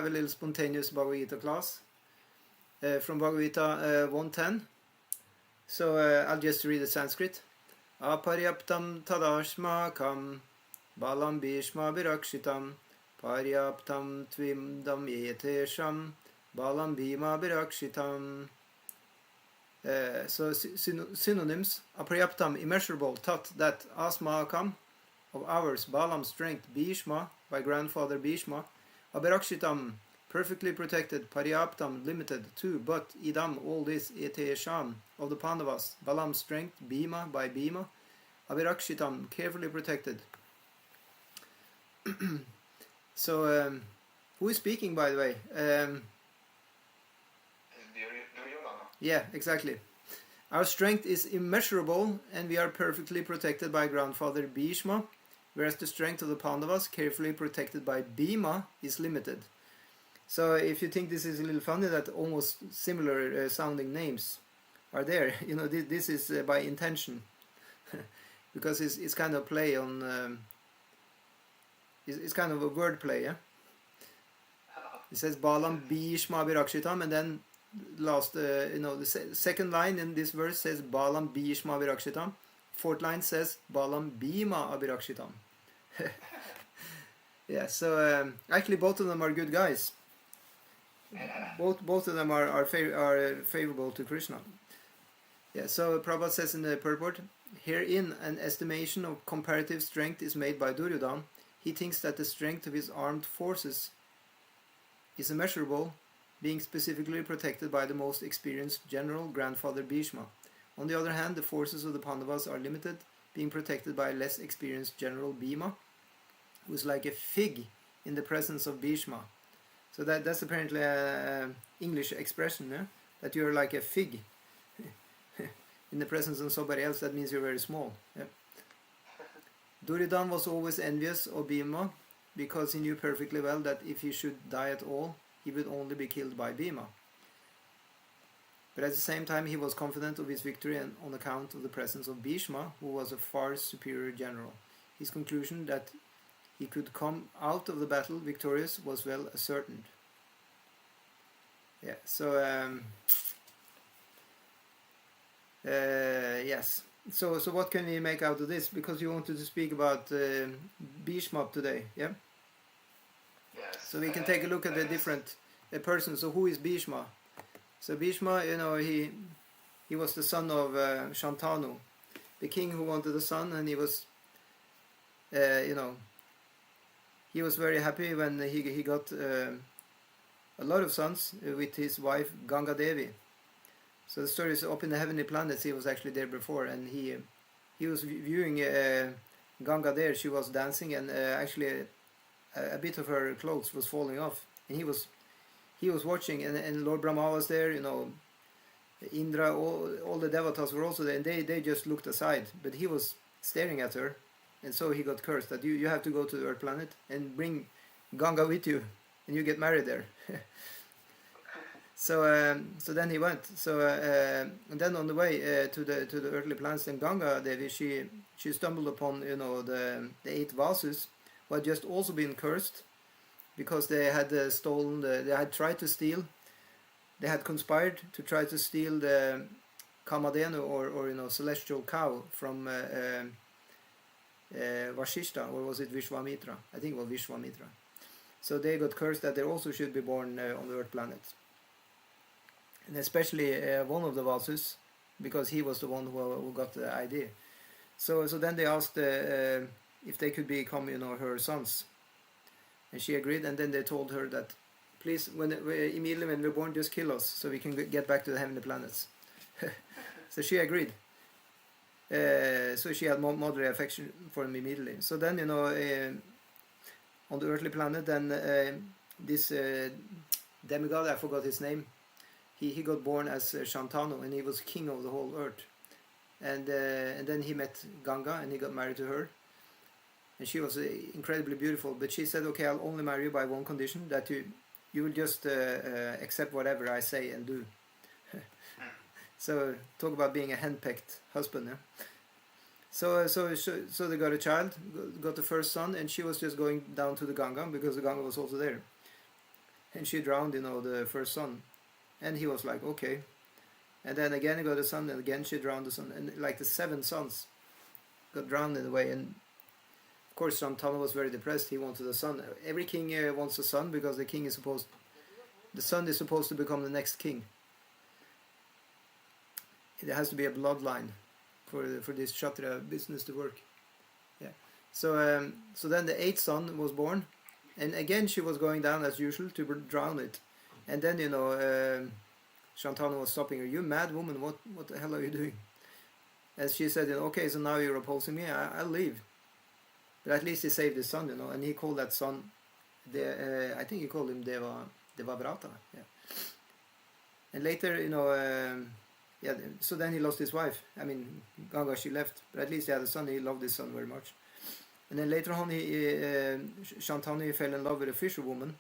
a little spontaneous Bhagavad Gita class from Bhagavad Gita 110. So I'll just read the Sanskrit. Aparyaptam tadashmakam balam Bhīṣma virakshitam paryaptam tvimdam yetesham balam Bhīma virakshitam. So synonyms: aparyaptam, immeasurable; tat, that; asmakam, of ours; balam, strength; Bhīṣma, by grandfather Bhishma; abhirakshitam, perfectly protected; paryaptam, limited; two, but; idam, all this; etesham, of the Pandavas; balam, strength; Bhīma, by Bhīma; abhirakshitam, carefully protected. So who is speaking, by the way? Yeah, exactly. Our strength is immeasurable and we are perfectly protected by grandfather Bhishma, whereas the strength of the Pandavas, carefully protected by Bhīma, is limited. So if you think this is a little funny that almost similar sounding names are there, you know, this is by intention. Because it's kind of play on, it's kind of a word play, yeah? It says Balam Bhīṣma Virakshitam, and then last, the second line in this verse says Balam Bhīṣma Virakshitam. Fourth line says Balam Bhīma Abhirakshitam. Yeah, so actually both of them are good guys. Both of them are favorable to Krishna. Yeah, so Prabhupada says in the purport, herein an estimation of comparative strength is made by Duryodhana. He thinks that the strength of his armed forces is immeasurable, being specifically protected by the most experienced general, grandfather Bhishma. On the other hand, the forces of the Pandavas are limited, being protected by a less experienced general Bhīma, who is like a fig in the presence of Bhishma. So that's apparently an English expression, yeah? That you're like a fig in the presence of somebody else. That means you're very small. Yeah? Duryodhana was always envious of Bhīma because he knew perfectly well that if he should die at all, he would only be killed by Bhīma. But at the same time, he was confident of his victory and on account of the presence of Bhishma, who was a far superior general. His conclusion that he could come out of the battle victorious was well ascertained. Yeah, so yes. So what can we make out of this? Because you wanted to speak about Bhishma today, yeah? Yes. So we can take a look at the different persons. So who is Bhishma? So Bhishma, he was the son of Shantanu, the king who wanted a son, and he was, he was very happy when he got a lot of sons with his wife Ganga Devi. So the story is up in the heavenly planets. He was actually there before, and he was viewing Ganga there. She was dancing, and actually a bit of her clothes was falling off, and he was watching, and Lord Brahma was there, Indra, all the devatas were also there, and they just looked aside, but he was staring at her, and so he got cursed that you have to go to the earth planet and bring Ganga with you, and you get married there. So then he went. So and then on the way to the earthly planets, then Ganga Devi, she stumbled upon the 8 vases who had just also been cursed, because they had stolen, they had tried to steal, they had conspired to try to steal the Kamadhenu or celestial cow from Vashishta, or was it Vishwamitra? I think it was Vishwamitra. So they got cursed that they also should be born on the earth planet. And especially one of the Vasus, because he was the one who got the idea. So then they asked if they could become her sons. And she agreed, and then they told her that, please, immediately when we're born, just kill us so we can get back to the heavenly planets. So she agreed. So she had motherly affection for him immediately. So then, on the earthly planet, then this demigod, I forgot his name, he got born as Shantanu, and he was king of the whole earth. And then he met Ganga, and he got married to her. And she was incredibly beautiful, but she said, okay, I'll only marry you by one condition, that you will just accept whatever I say and do. So talk about being a henpecked husband. Yeah? So they got a child, got the first son, and she was just going down to the Ganga, because the Ganga was also there. and she drowned, the first son, and he was like, okay. And then again he got a son, and again she drowned the son, and like the 7 sons got drowned in a way. And of course Shantanu was very depressed. He wanted a son. Every king wants a son, because the son is supposed to become the next king. It has to be a bloodline for this Kshatriya business to work. Yeah. So then the 8th son was born, and again she was going down as usual to drown it. And then Shantanu was stopping her. You mad woman, what the hell are you doing? And she said, okay, so now you're opposing me, I'll leave. But at least he saved his son, and he called that son, I think he called him Devavrata. Yeah. And later, so then he lost his wife. I mean, Ganga, she left, but at least he had a son. He loved his son very much. And then later on, Shantanu fell in love with a fisherwoman,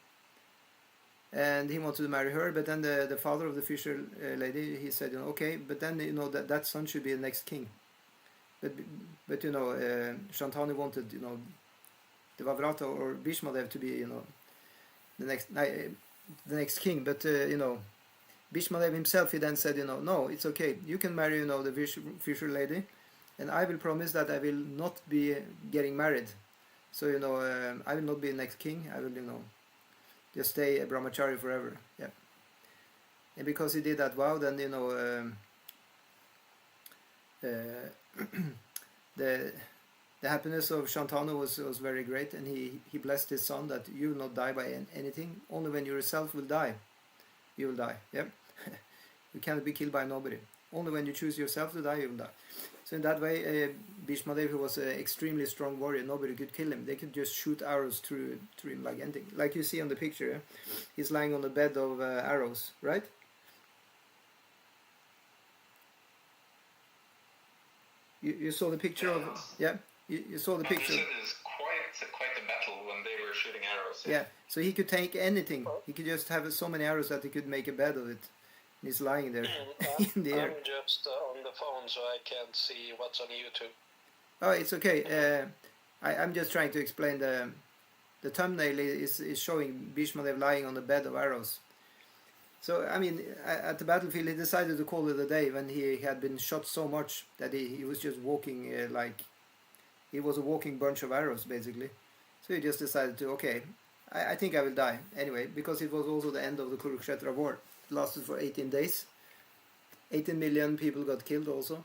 and he wanted to marry her. But then the father of the fisher lady, he said, okay, but then that son should be the next king. But Shantanu wanted Devavrata or Bhishma to be the next king. But Bhishma himself, he then said, no, it's okay. You can marry, the fisher lady, and I will promise that I will not be getting married. So, I will not be the next king. I will, just stay a brahmachari forever. Yeah. And because he did that vow, then, the happiness of Shantanu was very great, and he blessed his son that you will not die by anything. Only when you yourself will die, you will die. Yep. You cannot be killed by nobody. Only when you choose yourself to die, you will die. So in that way, Bhishma Dev, who was an extremely strong warrior, nobody could kill him. They could just shoot arrows through him like anything. Like you see on the picture, yeah? He's lying on a bed of arrows, right? You saw the picture of, yeah? You saw the picture. It was quite a battle when they were shooting arrows. Yeah, so he could take anything. He could just have so many arrows that he could make a bed of it. And he's lying there in the air. I'm just on the phone, so I can't see what's on YouTube. Oh, it's okay. I'm just trying to explain the thumbnail is showing Bhishma Dev lying on a bed of arrows. So, I mean, at the battlefield, he decided to call it a day when he had been shot so much that he was just walking like he was a walking bunch of arrows, basically. So he just decided to, okay, I think I will die anyway, because it was also the end of the Kurukshetra war. It lasted for 18 days. 18 million people got killed also.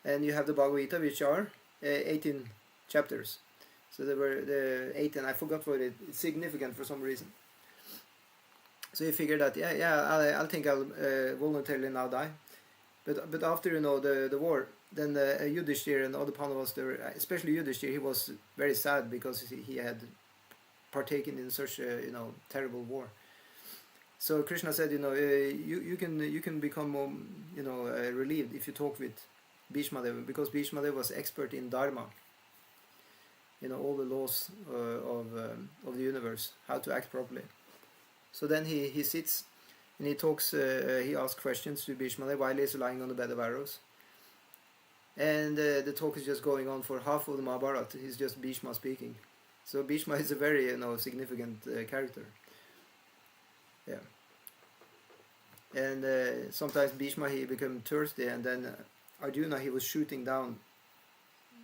And you have the Bhagavatam, which are 18 chapters. So there were the 18, I forgot what it's significant for some reason. So he figured that, I think I'll voluntarily now die. But after, the war, then Yudhishthir and other Pandavas, especially Yudhishthir, he was very sad because he had partaken in such a, terrible war. So Krishna said, you can become more, relieved if you talk with Bhishma Deva, because Bhishma Deva was expert in Dharma, all the laws of the universe, how to act properly. So then he sits and he talks, he asks questions to Bhishma Deva while he's lying on the bed of arrows. And the talk is just going on for half of the Mahabharata. He's just Bhishma speaking. So Bhishma is a very, significant character. Yeah. And sometimes Bhishma, he became thirsty, and then Arjuna, he was shooting down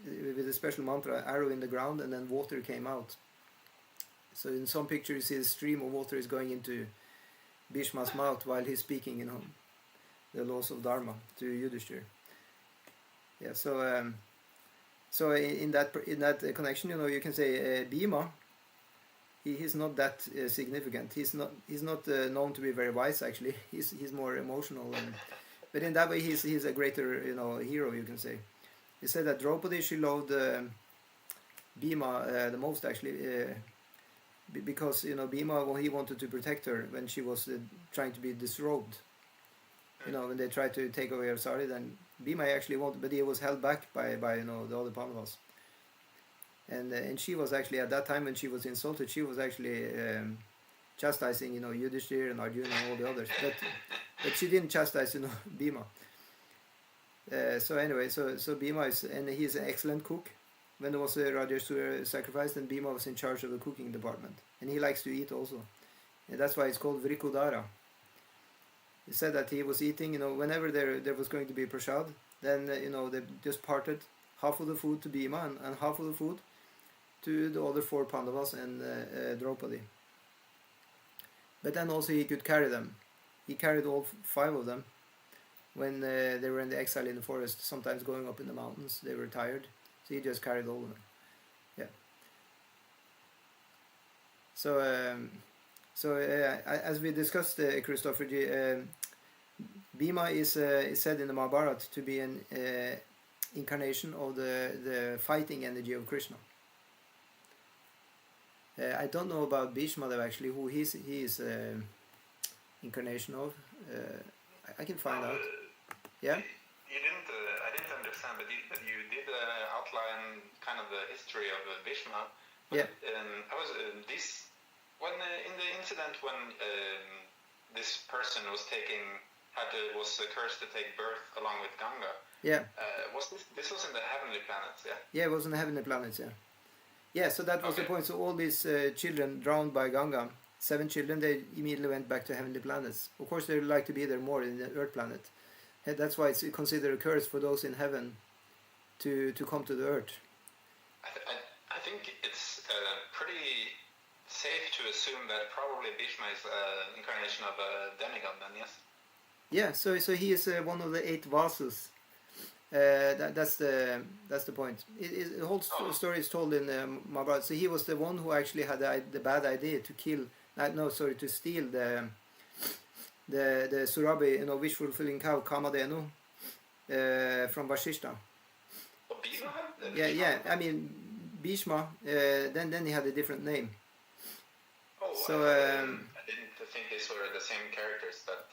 with a special mantra, arrow in the ground, and then water came out. So in some pictures you see a stream of water is going into Bhishma's mouth while he's speaking, the laws of Dharma to Yudhishthir. Yeah, so in that connection, you can say Bhīma, he's not that significant. He's not known to be very wise, actually. He's more emotional, but in that way he's a greater hero, you can say. He said that Draupadi, she loved Bhīma the most, actually, because Bhīma, when he wanted to protect her when she was trying to be disrobed, when they tried to take away her sari, then Bhīma actually wanted, but he was held back by the other Pandavas. And she was actually, at that time when she was insulted, she was actually chastising, Yudhishthir and Arjuna and all the others. But she didn't chastise, Bhīma. So anyway, so Bhīma and he's an excellent cook. When there was a Rajasura sacrifice, then Bhīma was in charge of the cooking department. And he likes to eat also. And that's why it's called Vrikodara. He said that he was eating, whenever there was going to be prasad, then, they just parted half of the food to Bhīma and half of the food to the other 4 Pandavas and Draupadi. But then also he could carry them. He carried all 5 of them when they were in the exile in the forest, sometimes going up in the mountains. They were tired, so he just carried all of them. Yeah. So, as we discussed, Christopher G, Bhīma is said in the Mahabharata to be an incarnation of the fighting energy of Krishna. I don't know about Bhishma though, actually, who he is incarnation of. I can find out. Yeah. You didn't. I didn't understand, but you did outline kind of the history of Bhishma. But, Yeah. I was this when in the incident when this person was cursed to take birth along with Ganga. Yeah. Was this was in the heavenly planets? Yeah. Yeah, it was on the heavenly planets. Yeah. Yeah. So that was the point. So all these children drowned by Ganga, 7 children, they immediately went back to heavenly planets. Of course, they would like to be there more in the Earth planet. And that's why it's considered a curse for those in heaven to come to the Earth. I think it's pretty safe to assume that probably Bhishma is an incarnation of a demigod then, yes? Yeah, so he is one of the 8 vases. That's the point. The whole story is told in Mahabharata. So he was the one who actually had the bad idea to to steal the Surabhi, wish-fulfilling cow, Kamadhenu, from Vashishta. Oh, Bhima? Yeah. I mean, Bhīṣma. Then he had a different name. Oh, So I didn't think these were the same characters, but...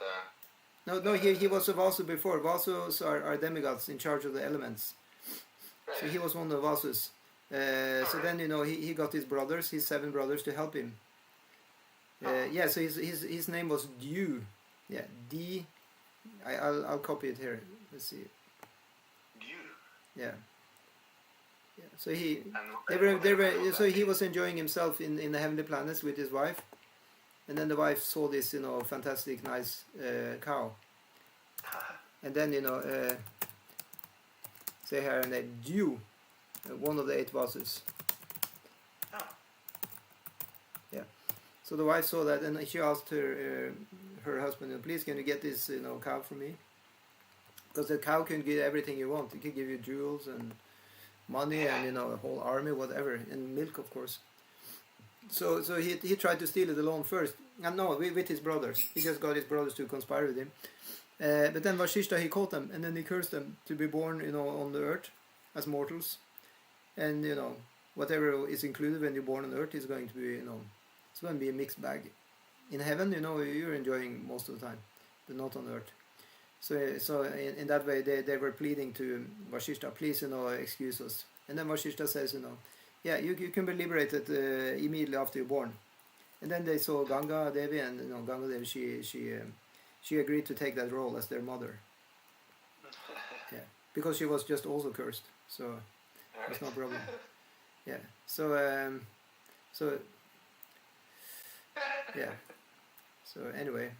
No, he was a Vasu before. Vasus are demigods in charge of the elements. Right. So he was one of the Vasus. So then he got his 7 brothers to help him. Yeah, so his name was Dew. Yeah, D. I'll copy it here. Let's see. Dew. Yeah. So so he was enjoying himself in the heavenly planets with his wife, and then the wife saw this fantastic nice cow, and then say her name Dew, one of the 8 vases. Oh. Yeah. So the wife saw that, and she asked her husband, please can you get this cow for me? Because the cow can give everything you want. It can give you jewels and money and a whole army, whatever, and milk, of course. So he tried to steal it alone first, and no, with his brothers. He just got his brothers to conspire with him. But then Vashishta, he caught them, and then he cursed them to be born on the earth as mortals, and whatever is included when you're born on earth is going to be it's going to be a mixed bag. In heaven, you're enjoying most of the time, but not on earth. So in that way, they were pleading to Vashishta, please, excuse us. And then Vashishta says, yeah, you can be liberated immediately after you're born. And then they saw Ganga Devi, and Ganga Devi, she agreed to take that role as their mother. Yeah, because she was just also cursed, so there's no problem. Yeah, so yeah. So anyway.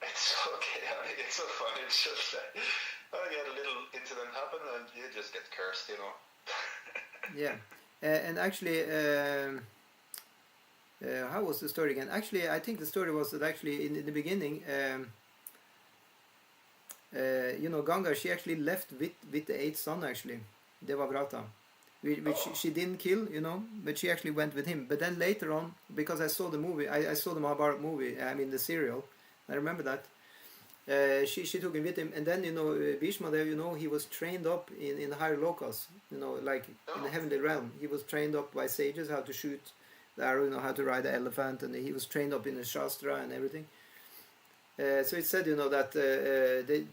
It's okay. I mean, it's so funny. It's just you had a little incident happen and you just get cursed, Yeah, and actually, how was the story again? Actually, I think the story was that actually in the beginning, Ganga, she actually left with the 8th son, actually, Devavrata, which she didn't kill, but she actually went with him. But then later on, because I saw the movie, I saw the Mahabharata movie, I mean the serial, I remember that. She took him with him, and then Bhishma there, he was trained up in higher lokas, like in the heavenly realm. He was trained up by sages how to shoot the arrow, how to ride the elephant, and he was trained up in the shastra and everything. So it said, that the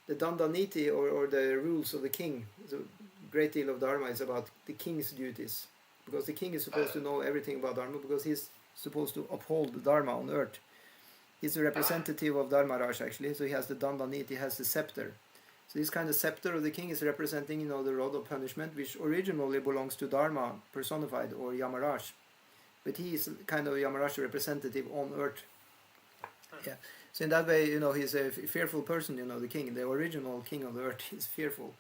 dandaniti or the rules of the king, a great deal of Dharma is about the king's duties, because the king is supposed to know everything about Dharma, because he's supposed to uphold the Dharma on earth. He's a representative of Dharmaraj, actually, so he has the dandanit, he has the scepter. So this kind of scepter of the king is representing, the rod of punishment, which originally belongs to Dharma personified, or Yamaraj. but he is kind of Yamaraja representative on earth. Yeah. So in that way, he's a fearful person. The king, the original king of the earth, is fearful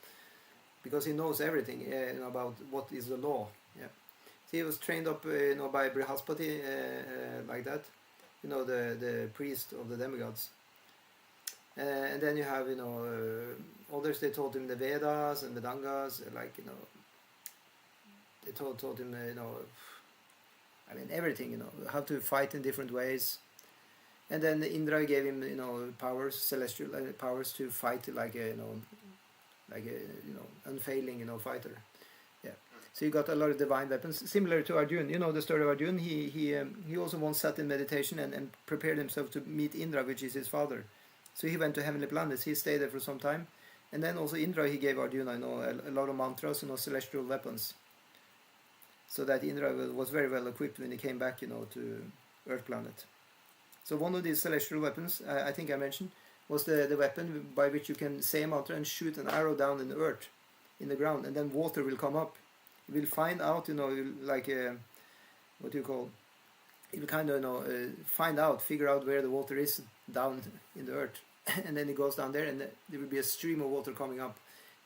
because he knows everything about what is the law. Yeah. So he was trained up, by Brihaspati, like that. The priest of the demigods. And then you have, others. They taught him the Vedas and Vedangas, they taught him, everything, how to fight in different ways. And then Indra gave him, powers, celestial powers to fight like a unfailing, fighter. Yeah. So he got a lot of divine weapons, similar to Arjuna. The story of Arjuna. He also once sat in meditation and prepared himself to meet Indra, which is his father. So he went to heavenly planets. He stayed there for some time, and then also Indra, he gave Arjuna, a lot of mantras, celestial weapons. So that Indra was very well equipped when he came back, to Earth planet. So one of these celestial weapons, I think I mentioned, was the weapon by which you can say a mantra and shoot an arrow down in the earth, in the ground, and then water will come up. You will find out, what do you call? You will kind of, figure out where the water is down in the earth, and then it goes down there, and there will be a stream of water coming up.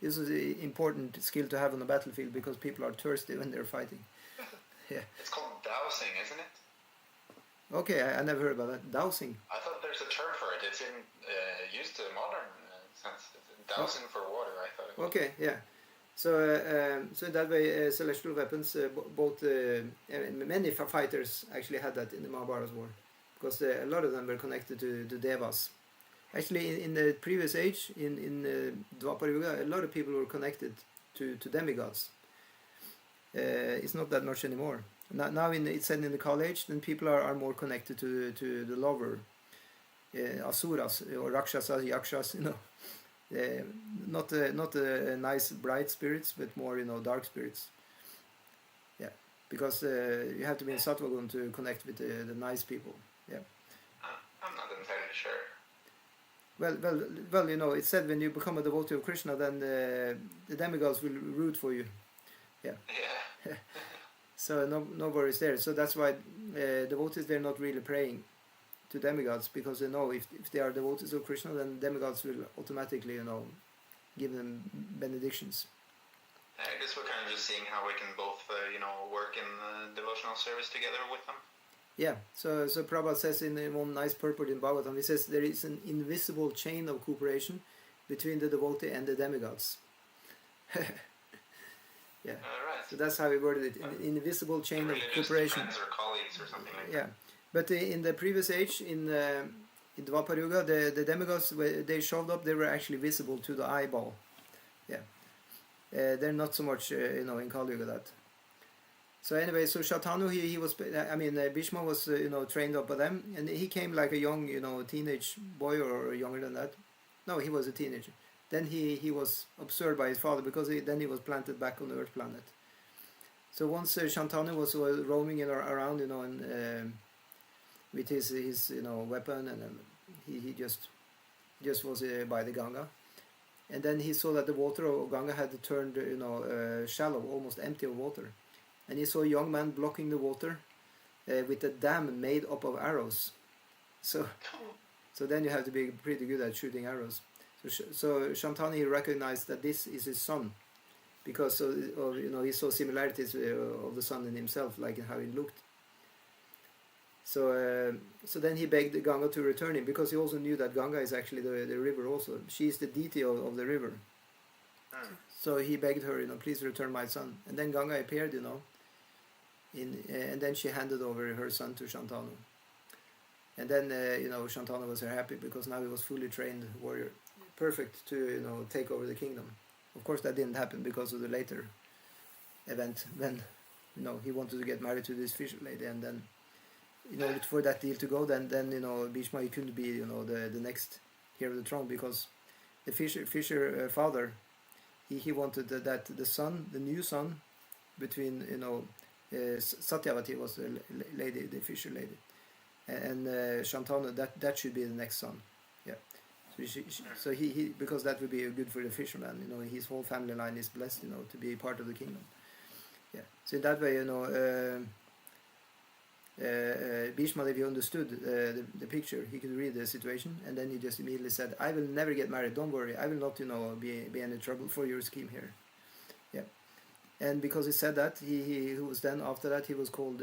This is an important skill to have on the battlefield because people are thirsty when they're fighting. Yeah. It's called dowsing, isn't it? Okay, I never heard about that. Dowsing. I thought there's a term for it. It's used to modern sense. Dowsing for water, I thought it was. Okay, yeah. So that way, celestial weapons, both many fighters actually had that in the Mahabharata war, because a lot of them were connected to Devas. Actually, in the previous age, in Dwapara Yuga, a lot of people were connected to demigods. It's not that much anymore. Now it's said in the Kali age, then people are more connected to the lower asuras or rakshasas, yakshas, not nice bright spirits, but more dark spirits. Yeah, because you have to be in sattva gun to connect with the nice people. Yeah. I'm not entirely sure. Well, it's said when you become a devotee of Krishna, then the demigods will root for you. Yeah. Yeah. So no worries there. So that's why devotees, they're not really praying to demigods, because they know if they are devotees of Krishna, then demigods will automatically give them benedictions. I guess we're kind of just seeing how we can both work in devotional service together with them. Yeah. So Prabhupada says in one nice purport in Bhagavatam, he says there is an invisible chain of cooperation between the devotee and the demigods. Yeah. Right. So that's how we worded it, an invisible chain of cooperation. Friends or colleagues or something like that. Yeah. But in the previous age, in Dwapara Yuga, the demigods, they showed up, they were actually visible to the eyeball. Yeah. They're not so much, in Kali Yuga that. So anyway, so Shatanu, he was, Bhishma was, trained up by them, and he came like a young, teenage boy or younger than that. No, he was a teenager. Then he was observed by his father, because then he was planted back on the Earth planet. So once Shantanu was roaming around, and with his weapon, and he just was by the Ganga, and then he saw that the water of Ganga had turned shallow, almost empty of water, and he saw a young man blocking the water with a dam made up of arrows. So then you have to be pretty good at shooting arrows. So Shantanu recognized that this is his son, because he saw similarities of the son in himself, like how he looked. So then he begged Ganga to return him, because he also knew that Ganga is actually the river also. She is the deity of the river. So he begged her, please return my son. And then Ganga appeared, and then she handed over her son to Shantanu. And then, Shantanu was very happy, because now he was fully trained warrior, perfect to, take over the kingdom. Of course, that didn't happen because of the later event when, he wanted to get married to this fisher lady, and then, for that deal to go, then Bhishma, he couldn't be, the next heir of the throne, because the fisher father, he wanted that the son, the new son, between, Satyavati was the lady, the fisher lady, and Shantanu, that should be the next son. Yeah. So he because that would be good for the fisherman. His whole family line is blessed. To be part of the kingdom. Yeah. So in that way, Bhishma Devi understood the picture. He could read the situation, and then he just immediately said, "I will never get married. Don't worry. I will not, be any trouble for your scheme here." Yeah, and because he said that, he was then after that he was called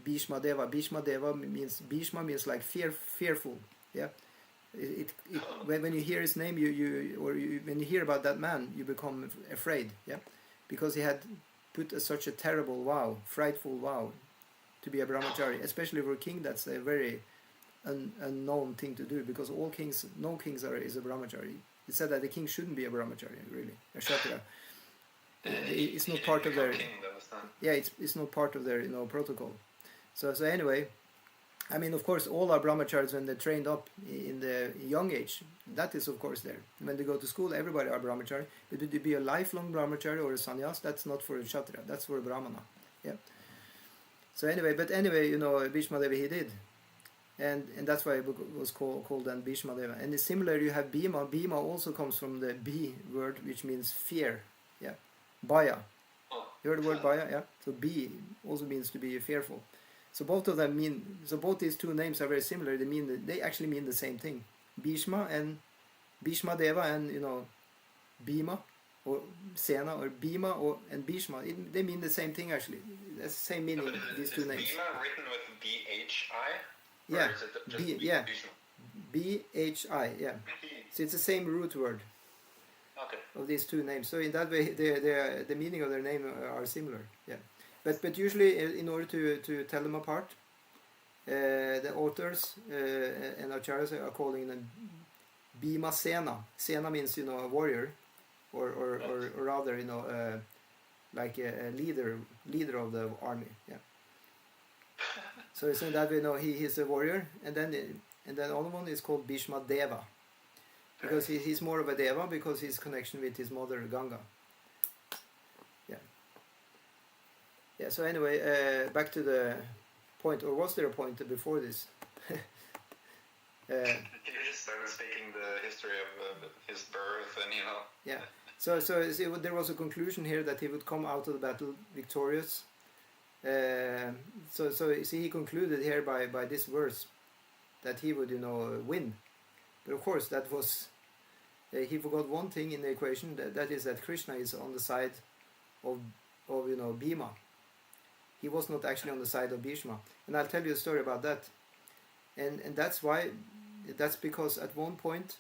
Bhīṣma Deva. Bhishma means like fearful. Yeah, when you hear his name, when you hear about that man, you become afraid. Yeah, because he had put such a terrible vow, frightful vow, to be a brahmachari, especially for a king. That's a very unknown thing to do, because no kings is a brahmachari. It said that the king shouldn't be a brahmachari, really, a kshatriya. It's not part of their it's not part of their protocol. So anyway, I mean, of course, all our brahmacharis, when they're trained up in the young age, that is of course there. When they go to school, everybody are brahmachari. But to be a lifelong brahmachari or a sannyas, that's not for a kshatriya, that's for a brahmana. Yeah. So anyway, Bhishma Devi he did, and that's why it was called then Bhishma Deva. And it's similar. You have Bhīma. Bhīma also comes from the Bhi word, which means fear. Yeah, Bhaya. You heard the word Bhaya? Yeah. So Bhi also means to be fearful. So both of them mean. So both these two names are very similar. They actually mean the same thing. Bhishma and Bhishma Deva and Bhīma or Sena or Bhīma and Bhishma. They mean the same thing actually. That's the same meaning. These two names. Bhīma written with B-H-I? Yeah. Or is it just Bhishma? B-H-I. Yeah. So it's the same root word. Okay. Of these two names. So in that way, the meaning of their name are similar. Yeah. But usually, in order to tell them apart, the authors and acharyas are calling them Bhīma Sena. Sena means a warrior, or rather like a leader of the army. Yeah. So in that way, he's a warrior, and then the other one is called Bhishma Deva, because he's more of a deva because his connection with his mother Ganga. Yeah. Yeah. So anyway, back to the point, or was there a point before this? You just started speaking the history of his birth, and Yeah. So there was a conclusion here that he would come out of the battle victorious. So he concluded here by this verse that he would win. But of course that was he forgot one thing in the equation, that is that Krishna is on the side of Bhīma. He was not actually on the side of Bhishma, and I'll tell you a story about that. And that's because at one point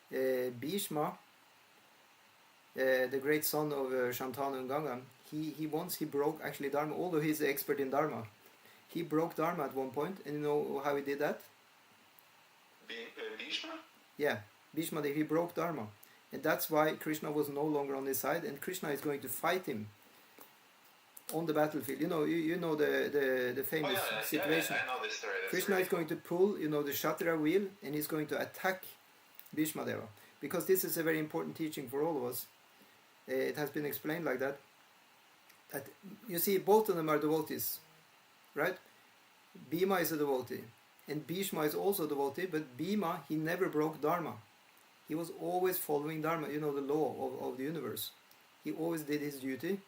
Bhishma, the great son of Shantanu and Ganga, he broke actually Dharma, although he's the expert in Dharma. He broke Dharma at one point, and you know how he did that? Bhishma? Yeah, Bhishma, he broke Dharma. And that's why Krishna was no longer on his side, and Krishna is going to fight him on the battlefield. You know the famous situation. Yeah, I know this story. Krishna is going to pull, the Kshatriya wheel, and he's going to attack Bhishma Deva. Because this is a very important teaching for all of us. It has been explained like that. That you see, both of them are devotees, right? Bhīma is a devotee, and Bhishma is also a devotee, but Bhīma, he never broke Dharma. He was always following Dharma, the law of the universe. He always did his duty.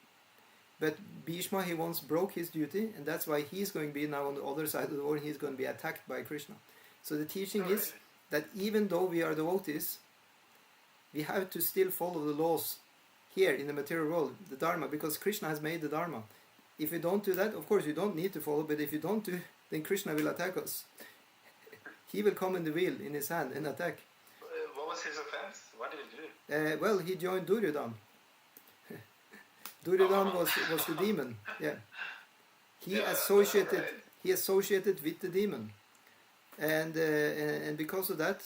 But Bhishma, he once broke his duty, and that's why he's going to be now on the other side of the world. He's going to be attacked by Krishna. So the teaching is that even though we are devotees, we have to still follow the laws here in the material world, the Dharma, because Krishna has made the Dharma. If you don't do that, of course you don't need to follow, but if you don't do, then Krishna will attack us. He will come in the wheel in his hand and attack. What was his offense? What did he do? Well, he joined Duryodhan. Duryodhan was the demon. Yeah, he associated with the demon, and because of that,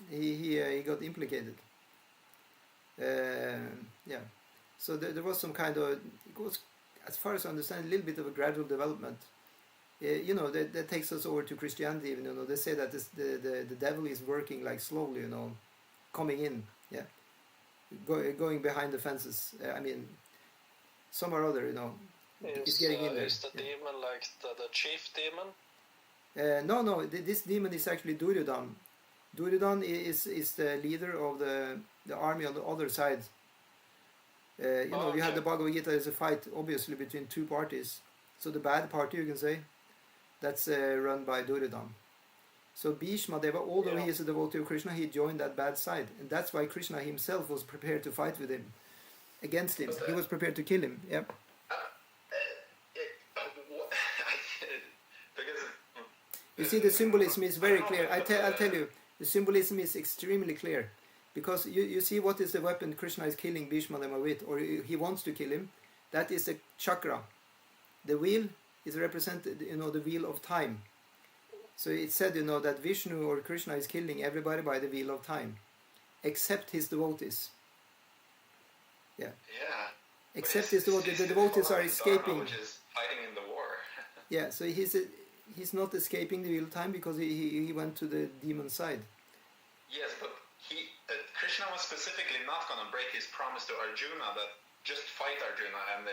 he got implicated. Yeah, so there was some kind of, it was, as far as I understand, a little bit of a gradual development. That takes us over to Christianity. Even they say that the devil is working like slowly, coming in. Yeah, going behind the fences. I mean, some or other, is getting in there. Is the demon like the chief demon? No. This demon is actually Duryodhan. Duryodhan is the leader of the army on the other side. You have the Bhagavad Gita. There's a fight, obviously, between two parties. So the bad party, you can say, that's run by Duryodhana. So Bhishma Deva, although he is a devotee of Krishna, he joined that bad side, and that's why Krishna himself was prepared to fight with him, against him. He was prepared to kill him. Yeah. You see, the symbolism is very clear. I'll tell you, the symbolism is extremely clear, because you see what is the weapon Krishna is killing Bhishma Deva with, or he wants to kill him. That is the chakra. The wheel is represented, the wheel of time. So it's said, that Vishnu or Krishna is killing everybody by the wheel of time, except his devotees. Yeah. Yeah. Except his devotees. The devotees are escaping. Dharma, which is fighting in the war. Yeah. So he's not escaping the wheel of time because he went to the demon side. Yes, but Krishna was specifically not going to break his promise to Arjuna that just fight Arjuna and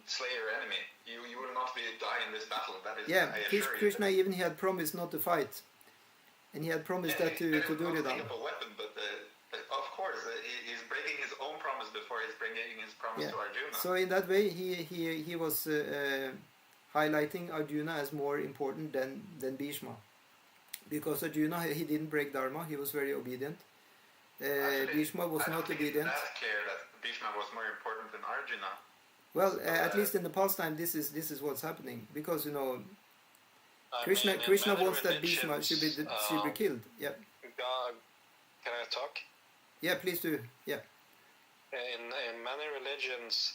slay your enemy. You will not die in this battle. That is, yeah, I assure Krishna even he had promised not to fight, and he had promised that to Duryodhana. Up a weapon, but of course he's breaking his own promise before he's bringing his promise to Arjuna. So in that way, he was highlighting Arjuna as more important than Bhishma, because Arjuna he didn't break Dharma. He was very obedient. Bhishma was not obedient. That's clear that Bhishma was more important than Arjuna. Well, at least in the past time, this is what's happening, because Krishna wants that Bhishma should be killed. Yeah. God, can I talk? Yeah, please do. Yeah. In many religions,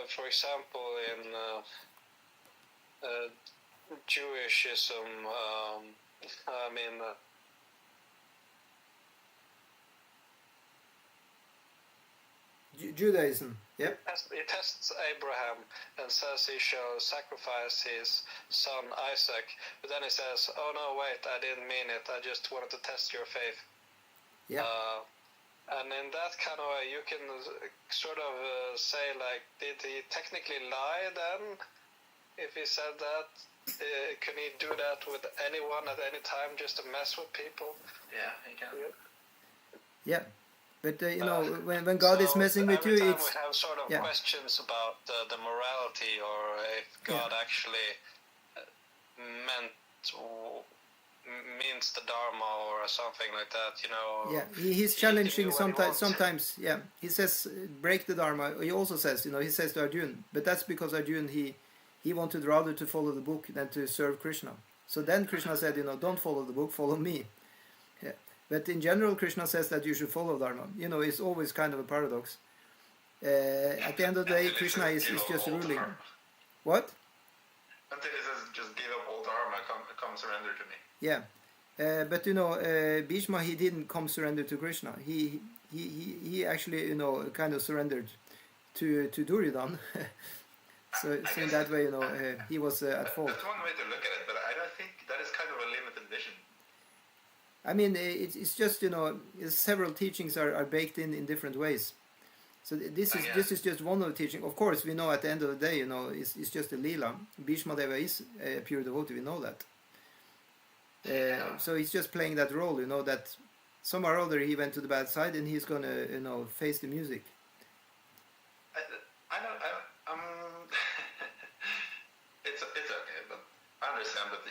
for example, in Jewishism, Judaism, yep. It tests Abraham and says he shall sacrifice his son Isaac, but then he says, "Oh no, wait, I didn't mean it. I just wanted to test your faith." Yeah. And in that kind of way, you can sort of say, like, did he technically lie then? If he said that, can he do that with anyone at any time just to mess with people? Yeah, he can. Yeah. But when God is messing with you, it's we have sort of questions about the morality, or if God actually means the Dharma or something like that, Yeah, he's challenging sometimes. Yeah, he says break the Dharma. He also says, he says to Arjuna, but that's because Arjuna he wanted rather to follow the book than to serve Krishna. So then Krishna said, don't follow the book, follow me. Yeah. But in general, Krishna says that you should follow Dharma. It's always kind of a paradox. At the end of the day, Krishna is just ruling. What? Until he says, just give up all Dharma, come surrender to me. Yeah. But Bhishma, he didn't come surrender to Krishna. He actually, kind of surrendered to Duryodhana. so in that way, he was at fault. That's one way to look at it, but I don't think that is kind of a limited vision. I mean, it's just, several teachings are baked in different ways. So this is just one of the teachings. Of course, we know at the end of the day, it's just a lila. Bhishma Deva is a pure devotee, we know that. So he's just playing that role, that somehow or other he went to the bad side and he's going to, face the music. It's okay, but I understand, but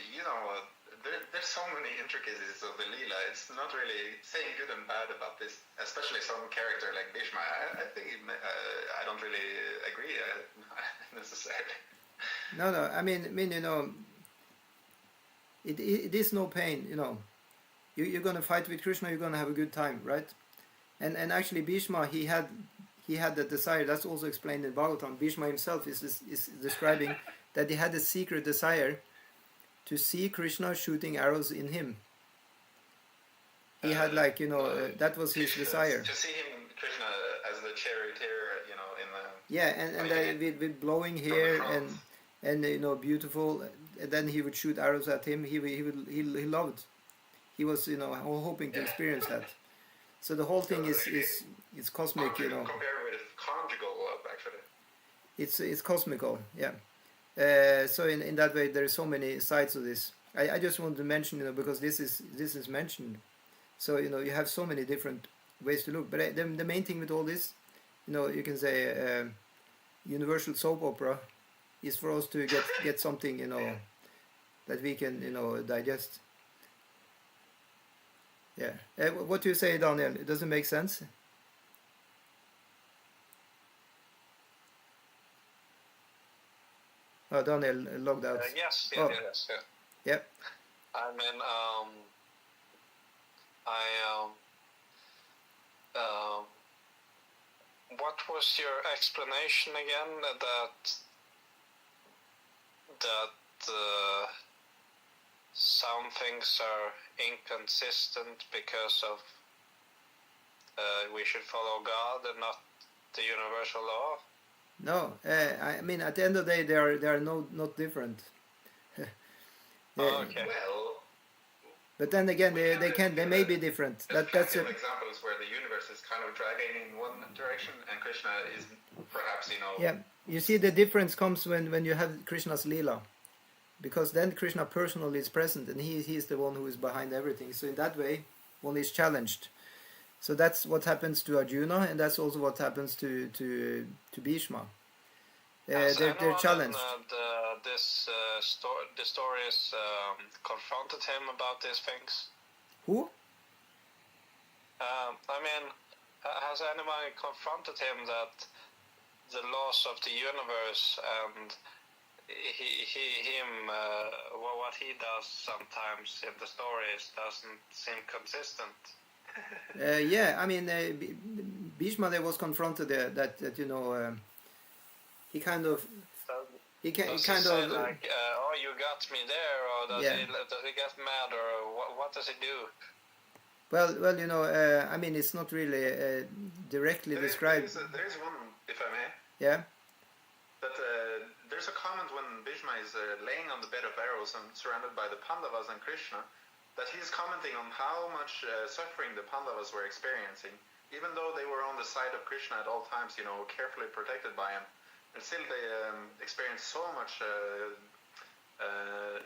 there's so many intricacies of the Leela. It's not really saying good and bad about this, especially some character like Bhishma. I think I don't really agree necessarily. No. I mean, it is no pain. You're going to fight with Krishna. You're going to have a good time, right? And actually, Bhishma he had that desire. That's also explained in Bhagavatam. Bhishma himself is describing that he had a secret desire to see Krishna shooting arrows in him. He had that was his desire. To see him, Krishna, as the charioteer, in the... Yeah, and then with blowing hair and beautiful, and then he would shoot arrows at him. He loved. He was, hoping to experience that. So the whole thing is cosmic, Compared with conjugal love, actually. It's cosmical, yeah. So in that way, there are so many sides of this. I just wanted to mention, because this is mentioned. So you have so many different ways to look. But the main thing with all this, you can say universal soap opera is for us to get something, you know, that we can, you know, digest. Yeah. What do you say, Daniel? It doesn't make sense? Oh, Daniel logged out. Yes. Oh. Yes. Yeah. Yep. I mean, what was your explanation again? That some things are inconsistent because of we should follow God and not the universal law. No, I mean, at the end of the day, they are not different. Okay. Well, but then again, they may be different. There's That's plenty of examples where the universe is kind of dragging in one direction, and Krishna is perhaps, you know. Yeah, you see, the difference comes when you have Krishna's Leela, because then Krishna personally is present, and he's the one who is behind everything. So in that way, one is challenged. So that's what happens to Arjuna, and that's also what happens to Bhīṣma. They're challenged. The stories confronted him about these things. Who? I mean, has anyone confronted him that the laws of the universe and what he does sometimes in the stories doesn't seem consistent? Yeah, I mean, Bhishma there was confronted that you know, he kind of like, oh, you got me there, or does he get mad, or what does he do? Well, you know, I mean, it's not really directly described. There is one, if I may. Yeah. That there's a comment when Bhishma is laying on the bed of arrows and surrounded by the Pandavas and Krishna, that he's commenting on how much suffering the Pandavas were experiencing, even though they were on the side of Krishna at all times, you know, carefully protected by him. And still they experienced so much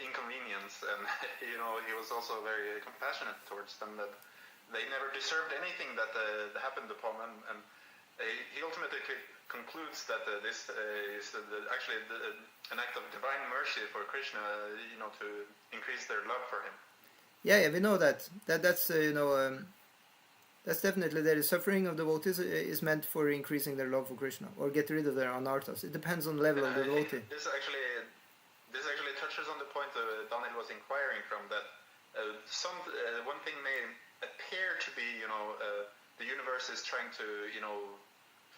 inconvenience, and you know, he was also very compassionate towards them, that they never deserved anything that happened upon them. And he ultimately concludes that this is actually an act of divine mercy for Krishna, you know, to increase their love for him. Yeah, we know that. That's you know, that's definitely there. The suffering of devotees is meant for increasing their love for Krishna, or get rid of their anarthas. It depends on the level of the devotee. This actually touches on the point Daniel was inquiring from, that one thing may appear to be, you know, the universe is trying to, you know,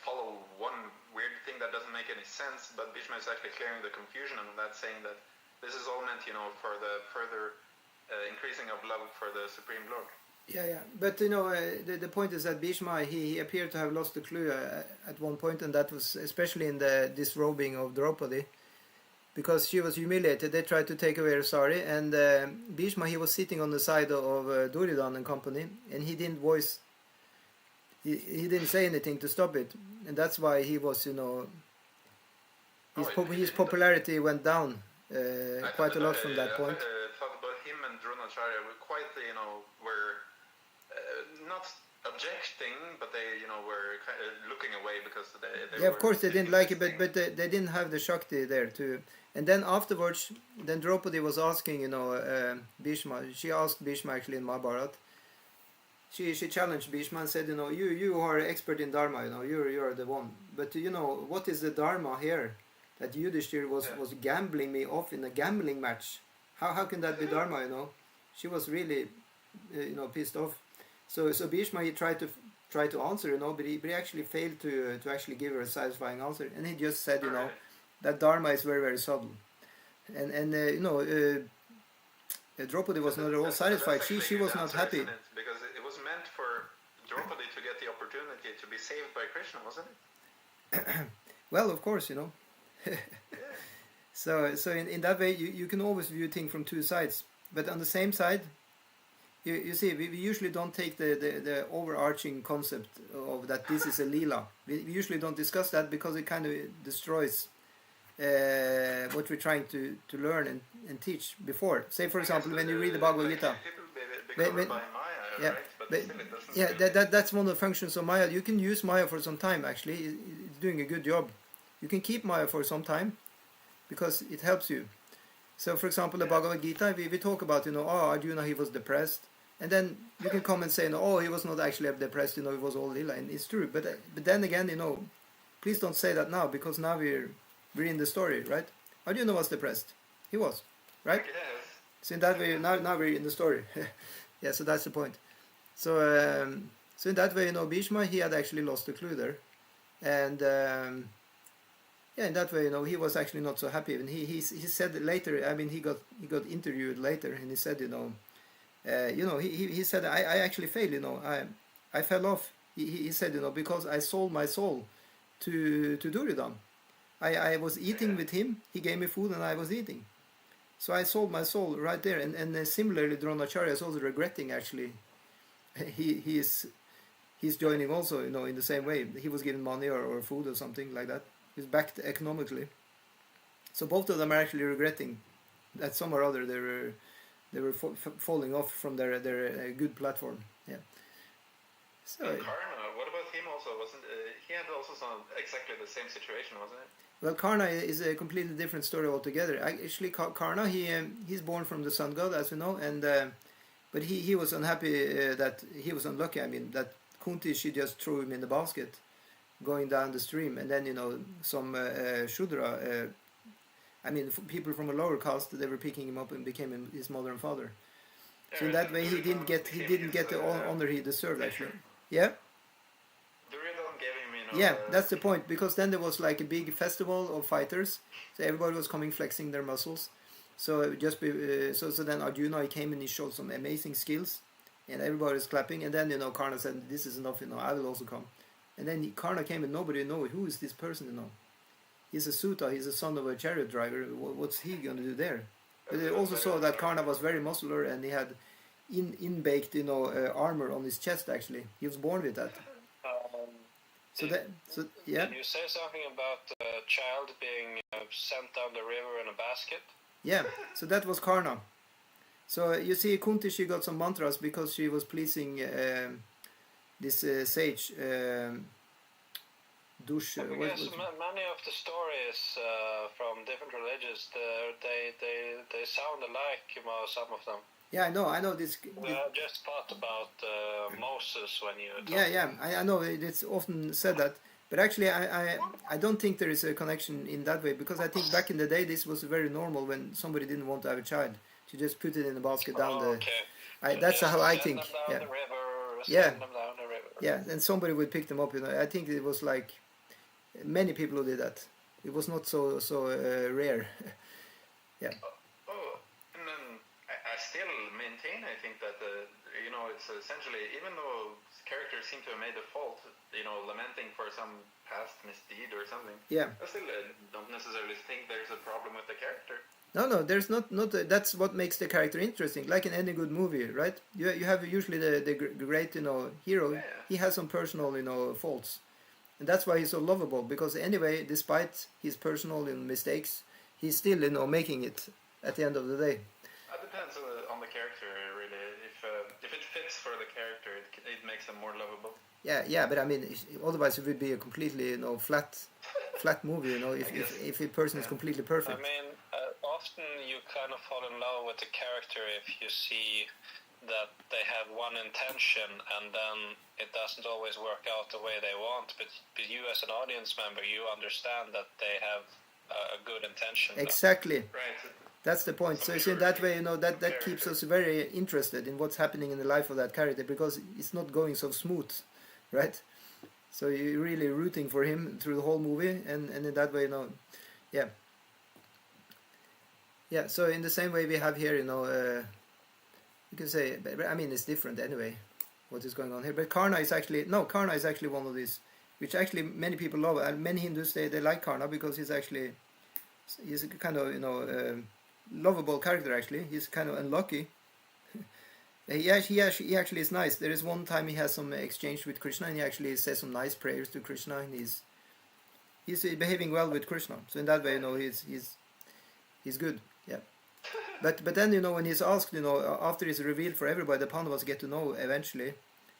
follow one weird thing that doesn't make any sense, but Bhishma is actually clearing the confusion on that, saying that this is all meant, you know, for the further increasing of love for the Supreme Lord. Yeah. But you know, the point is that Bhishma he appeared to have lost the clue at one point, and that was especially in the disrobing of Draupadi, because she was humiliated. They tried to take away her sari, and Bhishma he was sitting on the side of Duryodhana and company, and he didn't voice. He didn't say anything to stop it, and that's why he was, you know, his popularity went down quite a lot from that point. I thought about him and Dronacharya were quite, you know, were not objecting, but they, you know, were kind of looking away because they of course they didn't like it, but they didn't have the Shakti there too. And then afterwards, then Draupadi was asking, you know, Bhishma. She asked Bhishma actually in Mahabharata. She challenged Bhishma and said, you know, you are expert in Dharma, you know, you're the one. But you know, what is the Dharma here? That Yudhishthira was gambling me off in a gambling match. How can that be Dharma, you know? She was really, you know, pissed off. So Bhishma he tried to answer, you know, but he actually failed to actually give her a satisfying answer, and he just said, you know, that Dharma is very, very subtle, and you know, Draupadi was not at all satisfied. She was not happy because it was meant for Draupadi to get the opportunity to be saved by Krishna, wasn't it? Well, of course, you know. So in that way you can always view things from two sides, but on the same side. You see, we usually don't take the overarching concept of that this is a Leela. We usually don't discuss that because it kind of destroys what we're trying to learn and teach before. Say, for example, when you read the Bhagavad Gita. That's one of the functions of Maya. You can use Maya for some time, actually. It's doing a good job. You can keep Maya for some time. because it helps you. So, for example, the Bhagavad Gita, we talk about, Arjuna, he was depressed. And then you can come and say, he was not actually depressed, it was all lila. And it's true. But then again, please don't say that now, because now we're in the story, right? Arjuna was depressed. He was, right? Yes. So in that way, now we're in the story. Yeah, so that's the point. So, so in that way, Bhishma, he had actually lost the clue there. And... in that way, he was actually not so happy. And he said later, I mean, he got interviewed later, and he said, he said, I actually failed, I fell off. He said, because I sold my soul to Duryodhana. I was eating with him, he gave me food, and I was eating. So I sold my soul right there. And similarly, Dronacharya is also regretting, actually. He's joining also, in the same way. He was given money or food or something like that. He's backed economically. So both of them are actually regretting that some or other they were falling off from their good platform. Yeah. So Karna, what about him also? Wasn't he had also exactly the same situation, wasn't it? Well, Karna is a completely different story altogether. Actually, Karna, he's born from the sun god, as we know, and but he was unhappy that he was unlucky. I mean, that Kunti, she just threw him in the basket, going down the stream, and then some Shudra, people from a lower caste, they were picking him up and became his mother and father. So in that way, he didn't get the honor he deserved, actually. Yeah. Duryodhana gave him, Yeah, that's the point, because then there was like a big festival of fighters, so everybody was coming flexing their muscles. So so then Arjuna, he came and he showed some amazing skills, and everybody was clapping. And then Karna said, "This is enough, I will also come." And then Karna came and nobody knew who is this person, He's a Sutta, he's a son of a chariot driver. What's he going to do there? But they also saw that Karna was very muscular, and he had in-baked, armor on his chest, actually. He was born with that. Yeah. Can you say something about the child being sent down the river in a basket? Yeah, so that was Karna. So you see, Kunti, she got some mantras because she was pleasing... this sage Dush. Because many of the stories from different religions, they sound alike, some of them. Yeah, I know this. I just thought about Moses when you. I know it's often said that, but actually I don't think there is a connection in that way, because I think back in the day this was very normal when somebody didn't want to have a child to just put it in a basket down the. Okay. That's how I think. Yeah. The river, Yeah. them down the river. Yeah, and somebody would pick them up. I think it was like many people who did that. It was not so rare. Yeah. And then I still maintain. I think that it's essentially, even though characters seem to have made a fault, lamenting for some past misdeed or something. Yeah. I still don't necessarily think there's a problem with the character. No, there's not. That's what makes the character interesting. Like in any good movie, right? You have usually the great hero. Yeah. He has some personal faults, and that's why he's so lovable. Because anyway, despite his personal mistakes, he's still making it at the end of the day. It depends on the character, really. If it fits for the character, it makes them more lovable. Yeah, but I mean, otherwise it would be a completely flat movie. If a person is completely perfect. I mean, often you kind of fall in love with the character if you see that they have one intention and then it doesn't always work out the way they want. But you, as an audience member, you understand that they have a good intention. Exactly. Right. That's the point. So in that way, that keeps us very interested in what's happening in the life of that character, because it's not going so smooth, right? So you're really rooting for him through the whole movie, and in that way, yeah. Yeah, so in the same way we have here, you can say, but I mean, it's different anyway, what is going on here. But Karna is actually one of these, which actually many people love. And many Hindus, they like Karna because he's a kind of, lovable character, actually. He's kind of unlucky. He actually is nice. There is one time he has some exchange with Krishna, and he actually says some nice prayers to Krishna, and he's behaving well with Krishna. So in that way, he's good. Yeah. But then when he's asked, after it's revealed for everybody, the Pandavas get to know eventually